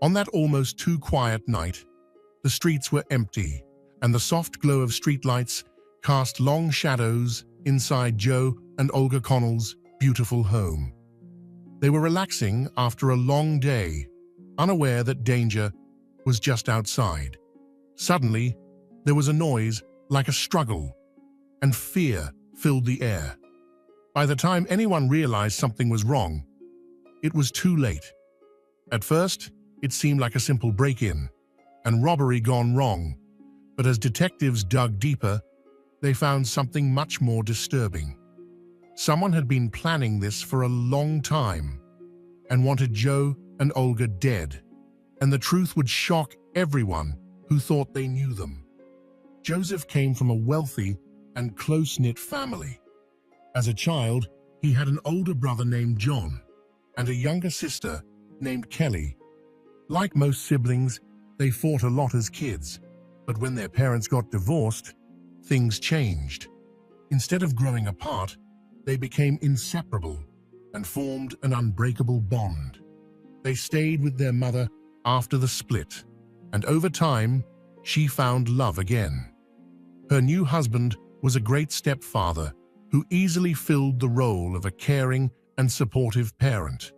On that almost too quiet night, the streets were empty, and the soft glow of streetlights cast long shadows inside Joe and Olga Connell's beautiful home. They were relaxing after a long day, unaware that danger was just outside. Suddenly, there was a noise like a struggle, and fear filled the air. By the time anyone realized something was wrong, it was too late. At first, it seemed like a simple break-in and robbery gone wrong, but as detectives dug deeper, they found something much more disturbing. Someone had been planning this for a long time and wanted Joe and Olga dead, and the truth would shock everyone who thought they knew them. Joseph came from a wealthy and close-knit family. As a child, he had an older brother named John and a younger sister named Kelly. Like most siblings, they fought a lot as kids, but when their parents got divorced, things changed. Instead of growing apart, they became inseparable and formed an unbreakable bond. They stayed with their mother after the split, and over time, she found love again. Her new husband was a great stepfather who easily filled the role of a caring and supportive parent.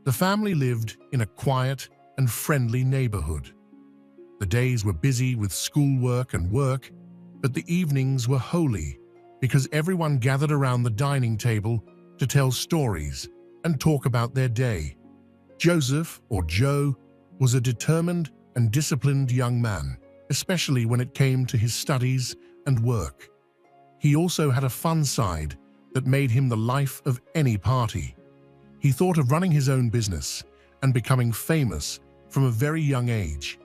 The family lived in a quiet and friendly neighborhood. The days were busy with schoolwork and work, but the evenings were holy because everyone gathered around the dining table to tell stories and talk about their day. Joseph, or Joe, was a determined and disciplined young man, especially when it came to his studies and work. He also had a fun side that made him the life of any party. He thought of running his own business and becoming famous from a very young age.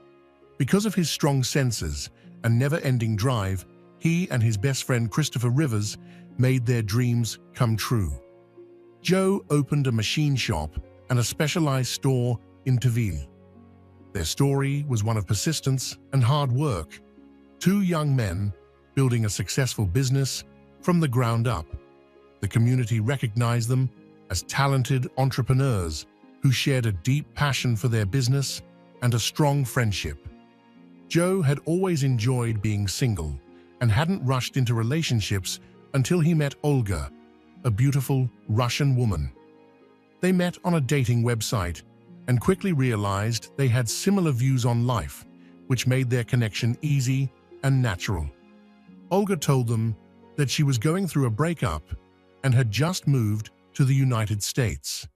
Because of his strong senses and never-ending drive, he and his best friend Christopher Rivers made their dreams come true. Joe opened a machine shop and a specialized store in Taville. Their story was one of persistence and hard work. Two young men building a successful business from the ground up. The community recognized them as talented entrepreneurs who shared a deep passion for their business and a strong friendship. Joe had always enjoyed being single and hadn't rushed into relationships until he met Olga, a beautiful Russian woman. They met on a dating website and quickly realized they had similar views on life, which made their connection easy and natural. Olga told them that she was going through a breakup and had just moved to the United States.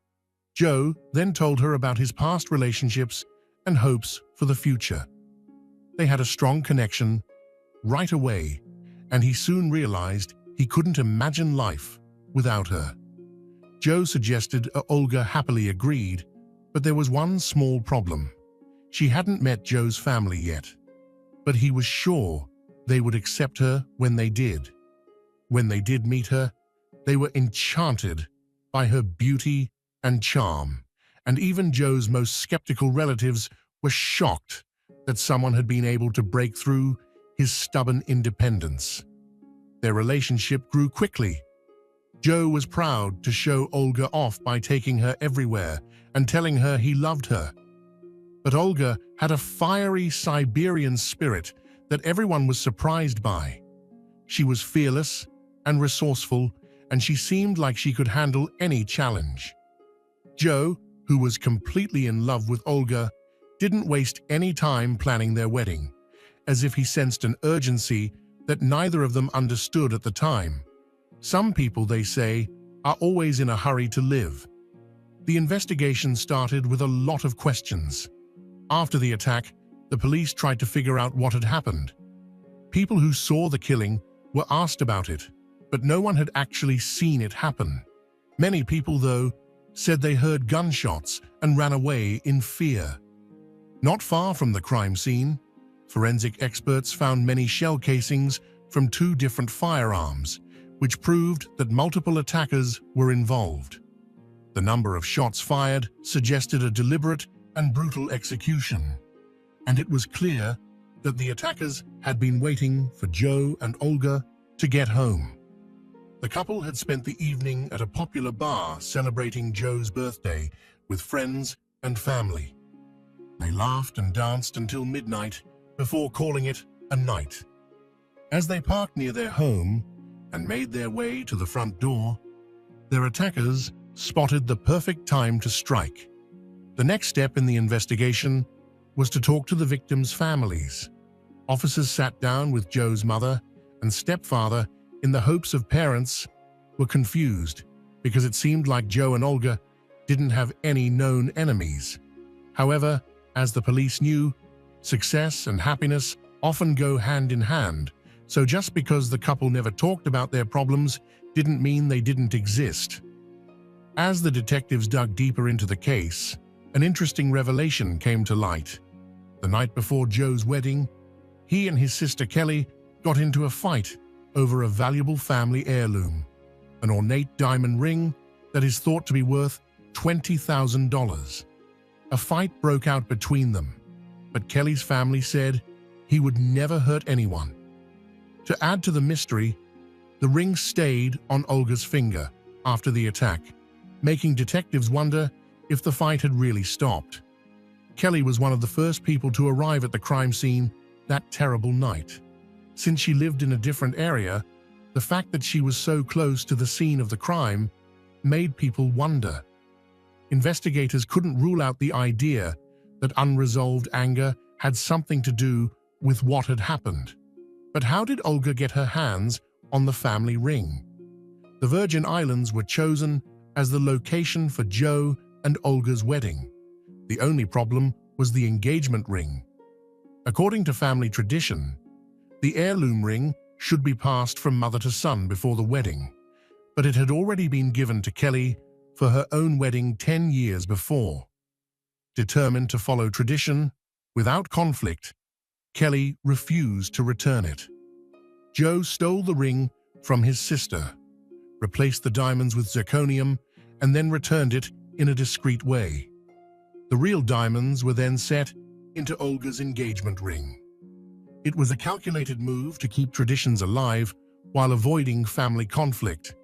Joe then told her about his past relationships and hopes for the future. They had a strong connection right away, and he soon realized he couldn't imagine life without her. Joe suggested Olga happily agreed, but there was one small problem. She hadn't met Joe's family yet, but he was sure they would accept her when they did. When they did meet her, they were enchanted by her beauty and charm, and even Joe's most skeptical relatives were shocked that someone had been able to break through his stubborn independence. Their relationship grew quickly. Joe was proud to show Olga off by taking her everywhere and telling her he loved her. But Olga had a fiery Siberian spirit that everyone was surprised by. She was fearless and resourceful, and she seemed like she could handle any challenge. Joe, who was completely in love with Olga, didn't waste any time planning their wedding, as if he sensed an urgency that neither of them understood at the time. Some people, they say, are always in a hurry to live. The investigation started with a lot of questions. After the attack, the police tried to figure out what had happened. People who saw the killing were asked about it, but no one had actually seen it happen. Many people, though, said they heard gunshots and ran away in fear. Not far from the crime scene, forensic experts found many shell casings from two different firearms, which proved that multiple attackers were involved. The number of shots fired suggested a deliberate and brutal execution, and it was clear that the attackers had been waiting for Joe and Olga to get home. The couple had spent the evening at a popular bar celebrating Joe's birthday with friends and family. They laughed and danced until midnight before calling it a night. As they parked near their home and made their way to the front door, their attackers spotted the perfect time to strike. The next step in the investigation was to talk to the victims' families. Officers sat down with Joe's mother and stepfather in the hopes of parents were confused because it seemed like Joe and Olga didn't have any known enemies. However, as the police knew, success and happiness often go hand in hand, so just because the couple never talked about their problems didn't mean they didn't exist. As the detectives dug deeper into the case, an interesting revelation came to light. The night before Joe's wedding, he and his sister Kelly got into a fight over a valuable family heirloom, an ornate diamond ring that is thought to be worth $20,000. A fight broke out between them, but Kelly's family said he would never hurt anyone. To add to the mystery, the ring stayed on Olga's finger after the attack, making detectives wonder if the fight had really stopped. Kelly was one of the first people to arrive at the crime scene that terrible night. Since she lived in a different area, the fact that she was so close to the scene of the crime made people wonder. Investigators couldn't rule out the idea that unresolved anger had something to do with what had happened. But how did Olga get her hands on the family ring? The Virgin Islands were chosen as the location for Joe and Olga's wedding. The only problem was the engagement ring. According to family tradition, the heirloom ring should be passed from mother to son before the wedding, but it had already been given to Kelly for her own wedding 10 years before. Determined to follow tradition, without conflict, Kelly refused to return it. Joe stole the ring from his sister, replaced the diamonds with zirconium, and then returned it in a discreet way. The real diamonds were then set into Olga's engagement ring. It was a calculated move to keep traditions alive while avoiding family conflict,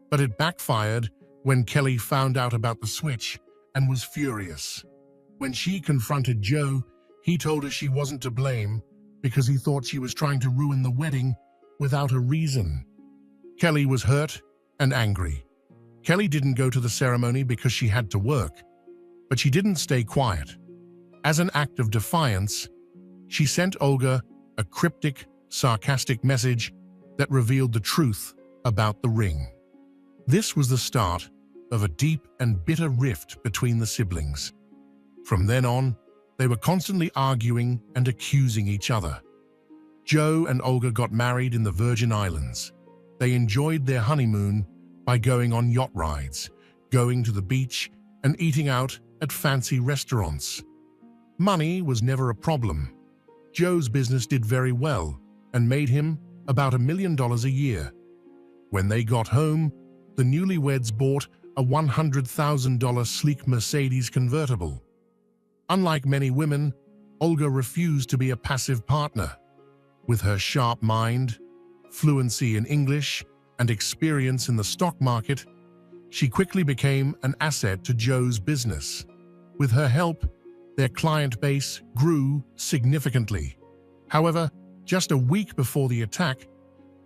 but it backfired when Kelly found out about the switch and was furious. When she confronted Joe, he told her she wasn't to blame because he thought she was trying to ruin the wedding without a reason. Kelly was hurt and angry. Kelly didn't go to the ceremony because she had to work, but she didn't stay quiet. As an act of defiance, she sent Olga a cryptic, sarcastic message that revealed the truth about the ring. This was the start of a deep and bitter rift between the siblings. From then on, they were constantly arguing and accusing each other. Joe and Olga got married in the Virgin Islands. They enjoyed their honeymoon by going on yacht rides, going to the beach, and eating out at fancy restaurants. Money was never a problem. Joe's business did very well and made him about $1 million a year. When they got home, the newlyweds bought a $100,000 sleek Mercedes convertible. Unlike many women, Olga refused to be a passive partner. With her sharp mind, fluency in English, and experience in the stock market, she quickly became an asset to Joe's business. With her help, their client base grew significantly. However, just a week before the attack,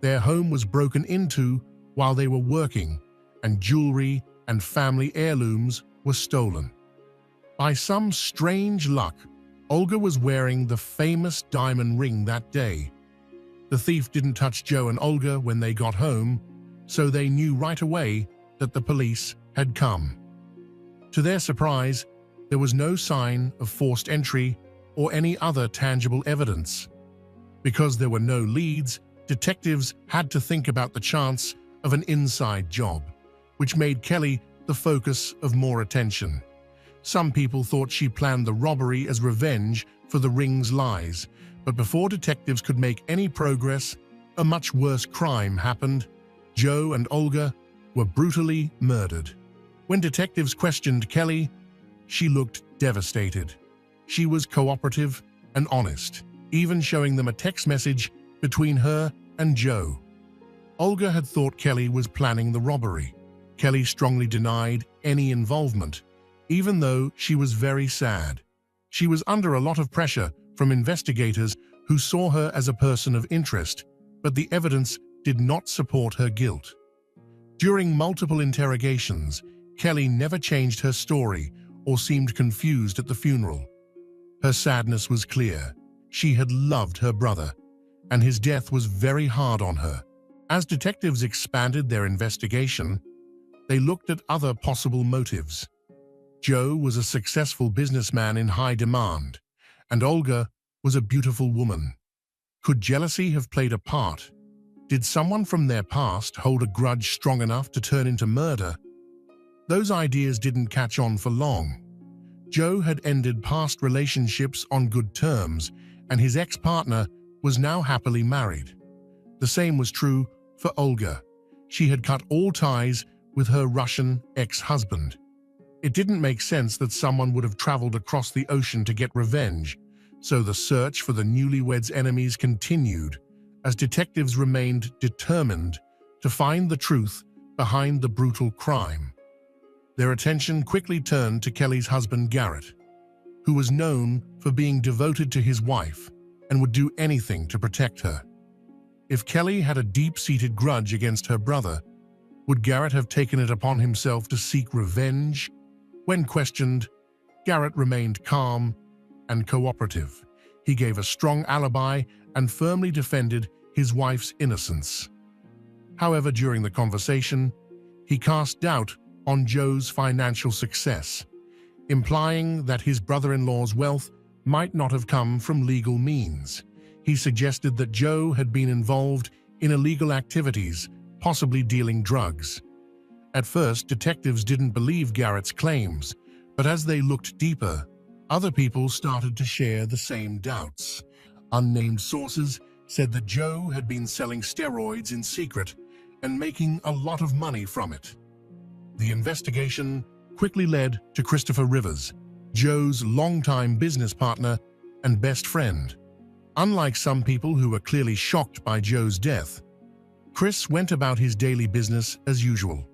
their home was broken into while they were working, and jewelry and family heirlooms were stolen. By some strange luck, Olga was wearing the famous diamond ring that day. The thief didn't touch Joe and Olga when they got home, so they knew right away that the police had come. To their surprise, there was no sign of forced entry or any other tangible evidence. Because there were no leads, detectives had to think about the chance of an inside job, which made Kelly the focus of more attention. Some people thought she planned the robbery as revenge for the ring's lies, but before detectives could make any progress, a much worse crime happened. Joe and Olga were brutally murdered. When detectives questioned Kelly, she looked devastated. She was cooperative and honest, even showing them a text message between her and Joe. Olga had thought Kelly was planning the robbery. Kelly strongly denied any involvement, even though she was very sad. She was under a lot of pressure from investigators who saw her as a person of interest, but the evidence did not support her guilt. During multiple interrogations, Kelly never changed her story or seemed confused at the funeral. Her sadness was clear. She had loved her brother, and his death was very hard on her. As detectives expanded their investigation, they looked at other possible motives. Joe was a successful businessman in high demand, and Olga was a beautiful woman. Could jealousy have played a part? Did someone from their past hold a grudge strong enough to turn into murder? Those ideas didn't catch on for long. Joe had ended past relationships on good terms, and his ex-partner was now happily married. The same was true for Olga. She had cut all ties with her Russian ex-husband. It didn't make sense that someone would have traveled across the ocean to get revenge, so the search for the newlyweds' enemies continued as detectives remained determined to find the truth behind the brutal crime. Their attention quickly turned to Kelly's husband Garrett, who was known for being devoted to his wife and would do anything to protect her. If Kelly had a deep-seated grudge against her brother, would Garrett have taken it upon himself to seek revenge? When questioned, Garrett remained calm and cooperative. He gave a strong alibi and firmly defended his wife's innocence. However, during the conversation, he cast doubt on Joe's financial success, implying that his brother-in-law's wealth might not have come from legal means. He suggested that Joe had been involved in illegal activities, possibly dealing drugs. At first, detectives didn't believe Garrett's claims, but as they looked deeper, other people started to share the same doubts. Unnamed sources said that Joe had been selling steroids in secret and making a lot of money from it. The investigation quickly led to Christopher Rivers, Joe's longtime business partner and best friend. Unlike some people who were clearly shocked by Joe's death, Chris went about his daily business as usual.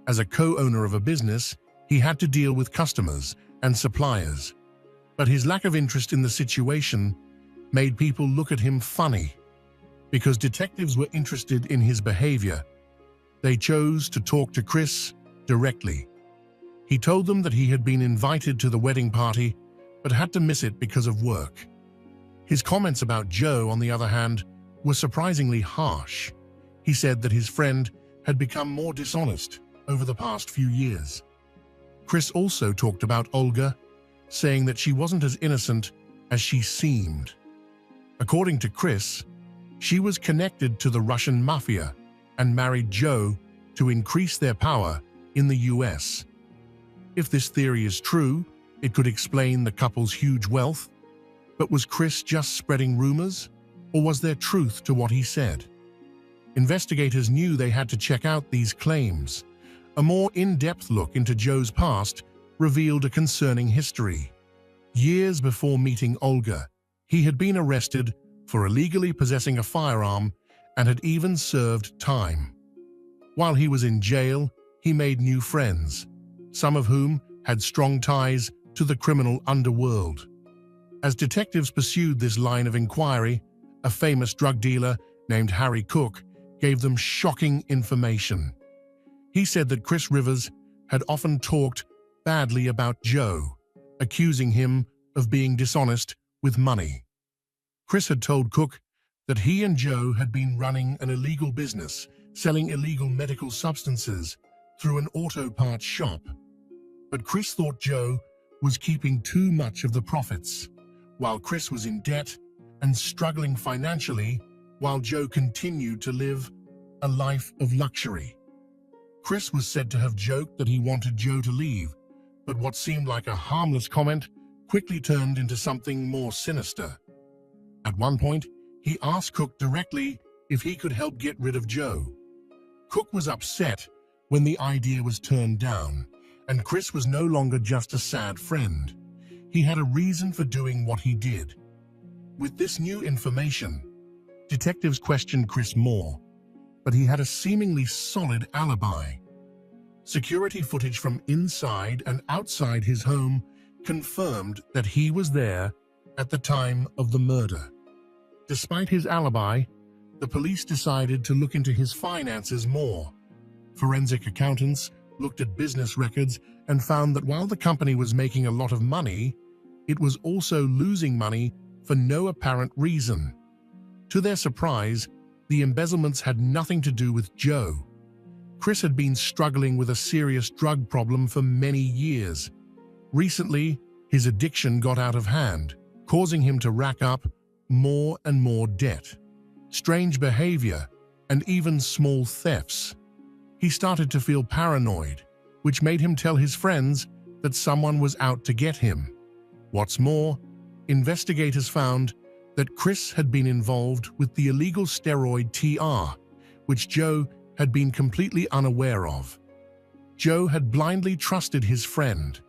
As a co-owner of a business, he had to deal with customers and suppliers, but his lack of interest in the situation made people look at him funny. Because detectives were interested in his behavior, they chose to talk to Chris directly. He told them that he had been invited to the wedding party, but had to miss it because of work. His comments about Joe, on the other hand, were surprisingly harsh. He said that his friend had become more dishonest over the past few years. Chris also talked about Olga, saying that she wasn't as innocent as she seemed. According to Chris, she was connected to the Russian mafia and married Joe to increase their power in the US. If this theory is true, it could explain the couple's huge wealth. But was Chris just spreading rumors, or was there truth to what he said? Investigators knew they had to check out these claims. A more in-depth look into Joe's past revealed a concerning history. Years before meeting Olga, he had been arrested for illegally possessing a firearm and had even served time. While he was in jail, he made new friends, some of whom had strong ties to the criminal underworld. As detectives pursued this line of inquiry, a famous drug dealer named Harry Cook gave them shocking information. He said that Chris Rivers had often talked badly about Joe, accusing him of being dishonest with money. Chris had told Cook that he and Joe had been running an illegal business, selling illegal medical substances through an auto parts shop. But Chris thought Joe was keeping too much of the profits, while Chris was in debt and struggling financially, while Joe continued to live a life of luxury. Chris was said to have joked that he wanted Joe to leave, but what seemed like a harmless comment quickly turned into something more sinister. At one point, he asked Cook directly if he could help get rid of Joe. Cook was upset when the idea was turned down, and Chris was no longer just a sad friend. He had a reason for doing what he did. With this new information, detectives questioned Chris more, but he had a seemingly solid alibi. Security footage from inside and outside his home confirmed that he was there at the time of the murder. Despite his alibi, the police decided to look into his finances more. Forensic accountants looked at business records and found that while the company was making a lot of money, it was also losing money for no apparent reason. To their surprise, the embezzlements had nothing to do with Joe. Chris had been struggling with a serious drug problem for many years. Recently, his addiction got out of hand, causing him to rack up more and more debt, strange behavior, and even small thefts. He started to feel paranoid, which made him tell his friends that someone was out to get him. What's more, investigators found that Chris had been involved with the illegal steroid TR, which Joe had been completely unaware of. Joe had blindly trusted his friend,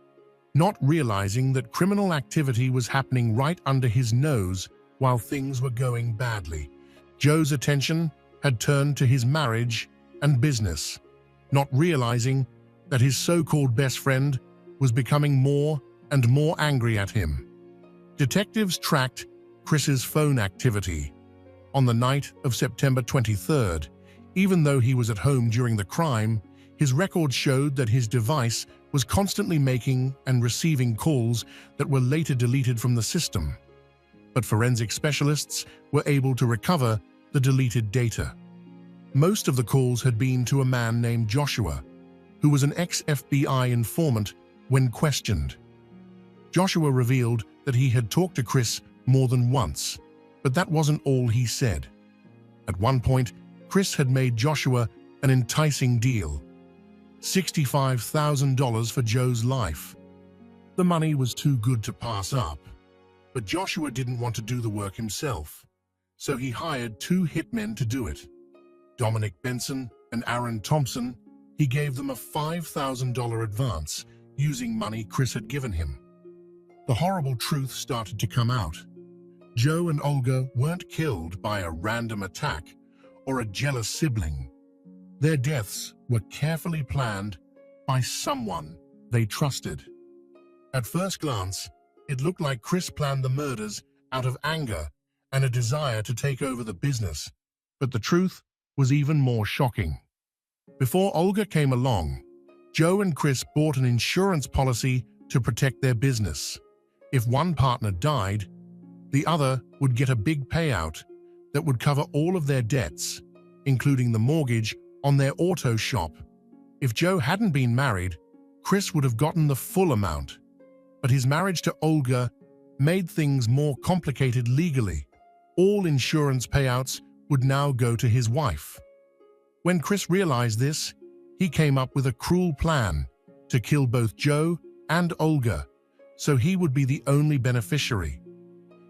not realizing that criminal activity was happening right under his nose while things were going badly. Joe's attention had turned to his marriage and business, not realizing that his so-called best friend was becoming more and more angry at him. Detectives tracked Chris's phone activity. On the night of September 23rd, even though he was at home during the crime, his record showed that his device was constantly making and receiving calls that were later deleted from the system. But forensic specialists were able to recover the deleted data. Most of the calls had been to a man named Joshua, who was an ex-FBI informant when questioned. Joshua revealed that he had talked to Chris more than once, but that wasn't all he said. At one point, Chris had made Joshua an enticing deal: $65,000 for Joe's life. The money was too good to pass up, but Joshua didn't want to do the work himself, so he hired two hitmen to do it. Dominic Benson and Aaron Thompson. He gave them a $5,000 advance using money Chris had given him. The horrible truth started to come out. Joe and Olga weren't killed by a random attack or a jealous sibling. Their deaths were carefully planned by someone they trusted. At first glance, it looked like Chris planned the murders out of anger and a desire to take over the business, but the truth was even more shocking. Before Olga came along, Joe and Chris bought an insurance policy to protect their business. If one partner died, the other would get a big payout that would cover all of their debts, including the mortgage on their auto shop. If Joe hadn't been married, Chris would have gotten the full amount, but his marriage to Olga made things more complicated legally. All insurance payouts would now go to his wife. When Chris realized this, he came up with a cruel plan to kill both Joe and Olga, so he would be the only beneficiary.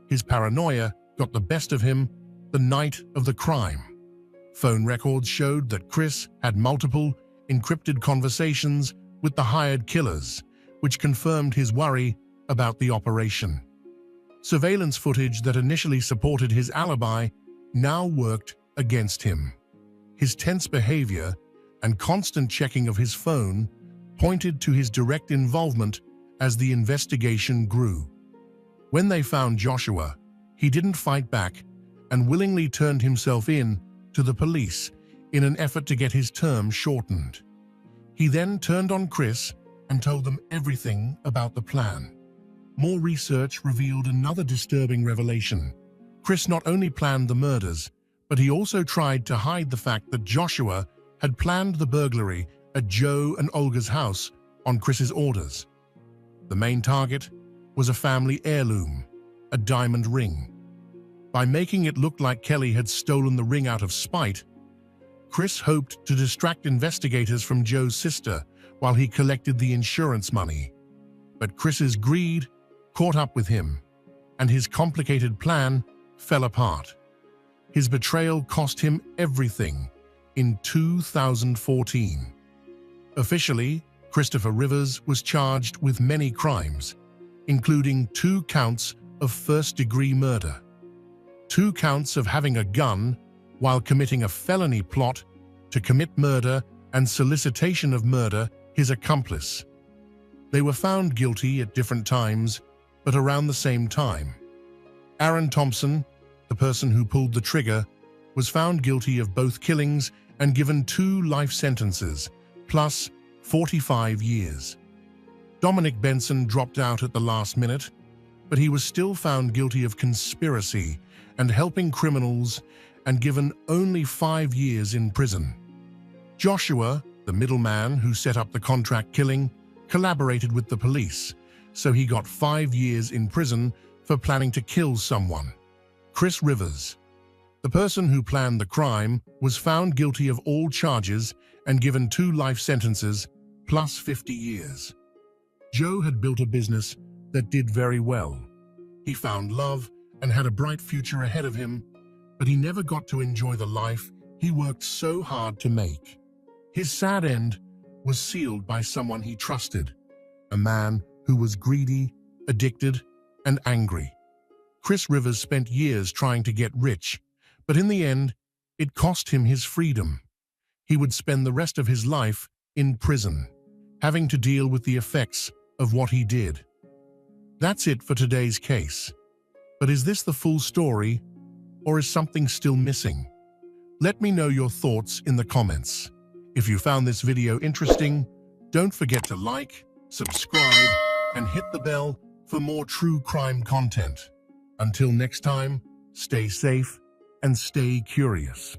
His paranoia got the best of him the night of the crime. Phone records showed that Chris had multiple encrypted conversations with the hired killers, which confirmed his worry about the operation. Surveillance footage that initially supported his alibi now worked against him. His tense behavior and constant checking of his phone pointed to his direct involvement as the investigation grew. When they found Joshua, he didn't fight back and willingly turned himself in to the police in an effort to get his term shortened. He then turned on Chris and told them everything about the plan. More research revealed another disturbing revelation. Chris not only planned the murders, but he also tried to hide the fact that Joshua had planned the burglary at Joe and Olga's house on Chris's orders. The main target was a family heirloom, a diamond ring. By making it look like Kelly had stolen the ring out of spite, Chris hoped to distract investigators from Joe's sister while he collected the insurance money. But Chris's greed caught up with him, and his complicated plan fell apart. His betrayal cost him everything in 2014. Officially, Christopher Rivers was charged with many crimes, including 2 counts of first-degree murder, 2 counts of having a gun while committing a felony plot to commit murder and solicitation of murder his accomplice. They were found guilty at different times, but around the same time. Aaron Thompson, the person who pulled the trigger, was found guilty of both killings and given 2 life sentences, plus 45 years. Dominic Benson dropped out at the last minute, but he was still found guilty of conspiracy and helping criminals and given only 5 years in prison. Joshua, the middleman who set up the contract killing, collaborated with the police, so he got 5 years in prison for planning to kill someone. Chris Rivers, the person who planned the crime, was found guilty of all charges and given 2 life sentences, plus 50 years. Joe had built a business that did very well. He found love and had a bright future ahead of him, but he never got to enjoy the life he worked so hard to make. His sad end was sealed by someone he trusted, a man who was greedy, addicted, and angry. Chris Rivers spent years trying to get rich, but in the end, it cost him his freedom. He would spend the rest of his life in prison, having to deal with the effects of what he did. That's it for today's case. But is this the full story, or is something still missing? Let me know your thoughts in the comments. If you found this video interesting, don't forget to like, subscribe, and hit the bell for more true crime content. Until next time, stay safe and stay curious.